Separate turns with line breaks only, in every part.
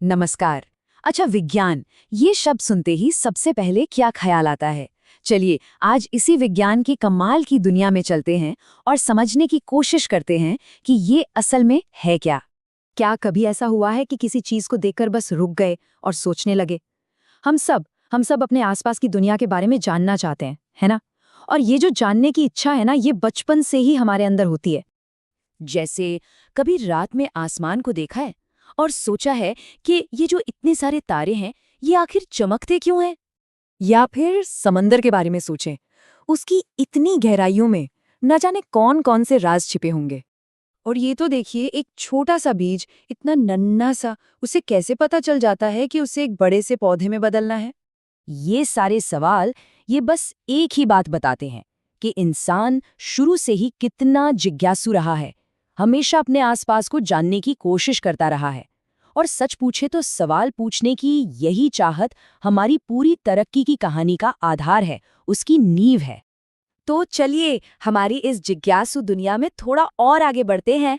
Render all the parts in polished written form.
नमस्कार। अच्छा, विज्ञान ये शब्द सुनते ही सबसे पहले क्या ख्याल आता है? चलिए आज इसी विज्ञान की कमाल की दुनिया में चलते हैं और समझने की कोशिश करते हैं कि ये असल में है क्या। क्या कभी ऐसा हुआ है कि किसी चीज को देखकर बस रुक गए और सोचने लगे? हम सब अपने आसपास की दुनिया के बारे में जानना चाहते हैं, है ना? और ये जो जानने की इच्छा है ना, ये बचपन से ही हमारे अंदर होती है। जैसे कभी रात में आसमान को देखा है और सोचा है कि ये जो इतने सारे तारे हैं, ये आखिर चमकते क्यों हैं? या फिर समंदर के बारे में सोचें, उसकी इतनी गहराइयों में न जाने कौन कौन से राज छिपे होंगे। और ये तो देखिए, एक छोटा सा बीज, इतना नन्हा सा, उसे कैसे पता चल जाता है कि उसे एक बड़े से पौधे में बदलना है? ये सारे सवाल ये बस एक ही बात बताते हैं कि इंसान शुरू से ही कितना जिज्ञासु रहा है, हमेशा अपने आसपास को जानने की कोशिश करता रहा है। और सच पूछे तो सवाल पूछने की यही चाहत हमारी पूरी तरक्की की कहानी का आधार है, उसकी नींव है। तो चलिए हमारी इस जिज्ञासु दुनिया में थोड़ा और आगे बढ़ते हैं।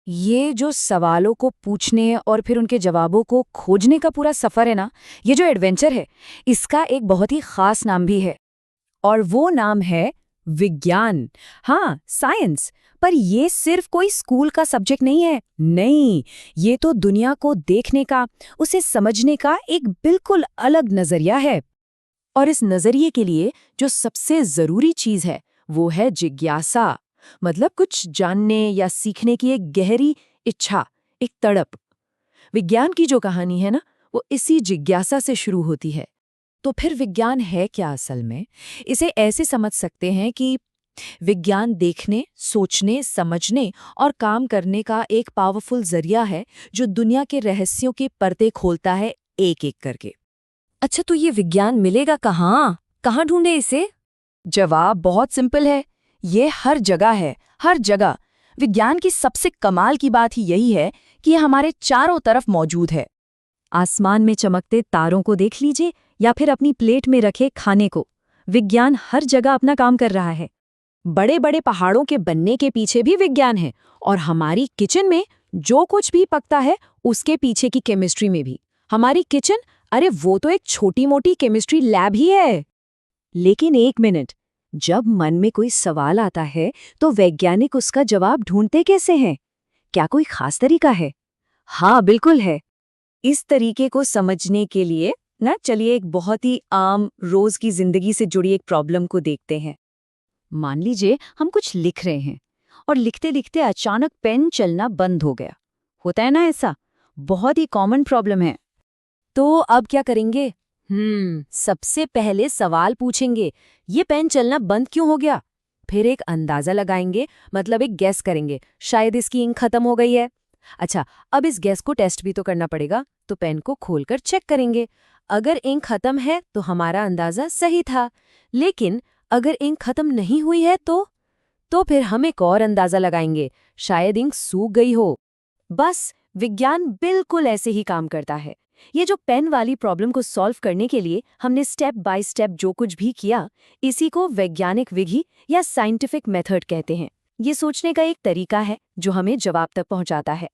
ये जो सवालों को पूछने और फिर उनके जवाबों को खोजने का पूरा सफर है ना, ये जो एडवेंचर है, इसका एक बहुत ही खास नाम भी है। और वो नाम है विज्ञान। हाँ, साइंस। पर ये सिर्फ कोई स्कूल का सब्जेक्ट नहीं है। नहीं, ये तो दुनिया को देखने का, उसे समझने का एक बिल्कुल अलग नजरिया है। और इस नजरिए के लिए जो सबसे जरूरी चीज है, वो है जिज्ञासा। मतलब कुछ जानने या सीखने की एक गहरी इच्छा, एक तड़प। विज्ञान की जो कहानी है ना, वो इसी जिज्ञासा से शुरू होती है। तो फिर विज्ञान है क्या असल में? इसे ऐसे समझ सकते हैं कि विज्ञान देखने, सोचने, समझने और काम करने का एक पावरफुल जरिया है जो दुनिया के रहस्यों के पर्दे खोलता है एक एक करके। अच्छा, तो ये विज्ञान मिलेगा कहाँ? कहाँ ढूंढे इसे? जवाब बहुत सिंपल है, ये हर जगह है, हर जगह। विज्ञान की सबसे कमाल की बात ही यही है कि ये हमारे चारों तरफ मौजूद है। आसमान में चमकते तारों को देख लीजिए या फिर अपनी प्लेट में रखे खाने को, विज्ञान हर जगह अपना काम कर रहा है। बड़े बड़े पहाड़ों के बनने के पीछे भी विज्ञान है, और हमारी किचन में जो कुछ भी पकता है उसके पीछे की केमिस्ट्री में भी। हमारी किचन, अरे वो तो एक छोटी मोटी केमिस्ट्री लैब ही है। लेकिन एक मिनट, जब मन में कोई सवाल आता है तो वैज्ञानिक उसका जवाब ढूंढते कैसे हैं? क्या कोई खास तरीका है? हाँ, बिल्कुल है। इस तरीके को समझने के लिए ना, चलिए एक बहुत ही आम रोज की जिंदगी से जुड़ी एक प्रॉब्लम को देखते हैं। मान लीजिए हम कुछ लिख रहे हैं और लिखते लिखते अचानक पेन चलना बंद हो गया। होता है ना ऐसा? बहुत ही कॉमन प्रॉब्लम है। तो अब क्या करेंगे? सबसे पहले सवाल पूछेंगे, ये पेन चलना बंद क्यों हो गया? फिर एक अंदाजा लगाएंगे, मतलब एक गैस करेंगे, शायद इसकी इंक खत्म हो गई है। अच्छा, अब इस गैस को टेस्ट भी तो करना पड़ेगा, तो पेन को खोलकर चेक करेंगे। अगर इंक खत्म है तो हमारा अंदाजा सही था, लेकिन अगर इंक खत्म नहीं हुई है तो फिर हम एक और अंदाजा लगाएंगे, शायद इंक सूख गई हो। बस विज्ञान बिल्कुल ऐसे ही काम करता है। ये जो पेन वाली प्रॉब्लम को सॉल्व करने के लिए हमने स्टेप बाय स्टेप जो कुछ भी किया, इसी को वैज्ञानिक विधि या साइंटिफिक मेथड कहते हैं। ये सोचने का एक तरीका है जो हमें जवाब तक पहुंचाता है।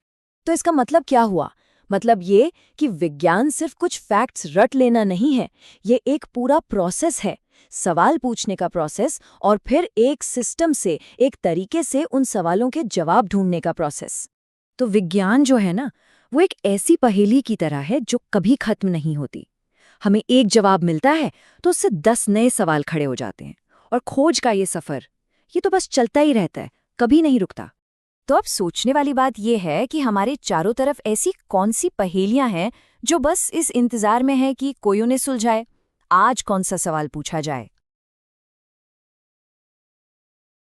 तो इसका मतलब क्या हुआ? मतलब ये कि विज्ञान सिर्फ कुछ फैक्ट्स रट लेना नहीं है, ये एक पूरा प्रोसेस है। सवाल पूछने का प्रोसेस, और फिर एक सिस्टम से, एक तरीके से उन सवालों के जवाब ढूंढने का प्रोसेस। तो विज्ञान जो है ना, वो एक ऐसी पहेली की तरह है जो कभी खत्म नहीं होती। हमें एक जवाब मिलता है तो उससे 10 नए सवाल खड़े हो जाते हैं, और खोज का ये सफर, ये तो बस चलता ही रहता है, कभी नहीं रुकता। तो अब सोचने वाली बात यह है कि हमारे चारों तरफ ऐसी कौन सी पहेलियां हैं जो बस इस इंतजार में है कि कोई उन्हें सुलझाए। आज कौन सा सवाल पूछा जाए?